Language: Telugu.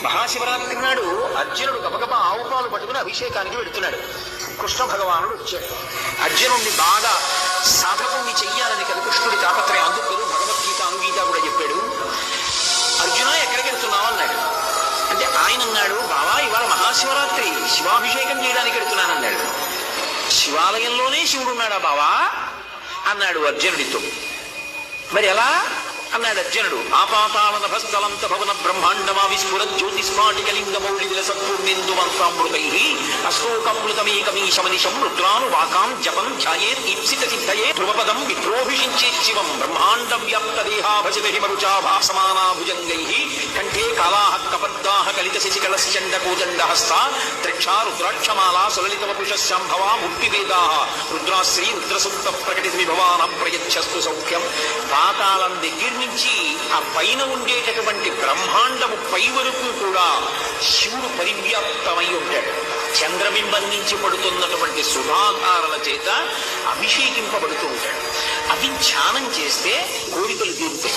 మహాశివరాత్రి నాడు అర్జునుడు గబగబా ఆవు పాలు పట్టుకుని అభిషేకానికి వెడుతున్నాడు. కృష్ణ భగవానుడు వచ్చాడు. అర్జునుడిని బాగా సాధకుణ్ణి చెయ్యాలని కదా కృష్ణుడి తాపత్రయం. అందుకు భగవద్గీత అనుగీత కూడా చెప్పాడు. అర్జున ఎక్కడికి వెళ్తున్నావు అన్నాడు. అంటే ఆయన అన్నాడు, బావా ఇవాళ మహాశివరాత్రి, శివాభిషేకం చేయడానికి వెళ్తున్నానన్నాడు. శివాలయంలోనే శివుడు ఉన్నాడా బావా అన్నాడు అర్జునుడితో. మరి ఎలా అన్నాడు అర్జునుడు. ఆపాతాళనభస్థలంత భవన బ్రహ్మాండమా విస్ఫుర జ్యోతిస్ఫాటికలింగ మౌళిదిల సత్పూర్ణిందుమంతామృతై అశోకమృతమేకమీశమనిశం రుద్రాను వాకాం జపం ధ్యాయేత్ ఈప్సిత సిద్ధయే ధ్రువపదం విప్రోభిషించేత్ శివం బ్రహ్మాండం వ్యాప్త దేహాభజత హిమరుచాభాసమానా భుజంగై కంఠే కాళాః కపర్దాః కలిత శశికళశ్చండకోదండహస్తా త్రిక్షా రుద్రాక్షమాలా సులలితవపుషశాంభవా ముక్తివేదాః రుద్రాశ్రీ రుద్రసూక్త ప్రకటిత విభవాన ప్రయచ్చస్తు సౌఖ్యం. పాతాళం దగ్గర నుంచి ఆ పైన ఉండేటటువంటి బ్రహ్మాండము పై వరకు కూడా శివుడు పరివ్యాప్తమై ఉంటాడు. చంద్రబింబం నుంచి పడుతున్నటువంటి సుధాధారల చేత అభిషేకింపబడుతూ ఉంటాడు. అవి ధ్యానం చేస్తే కోరికలు తీరుతాయి.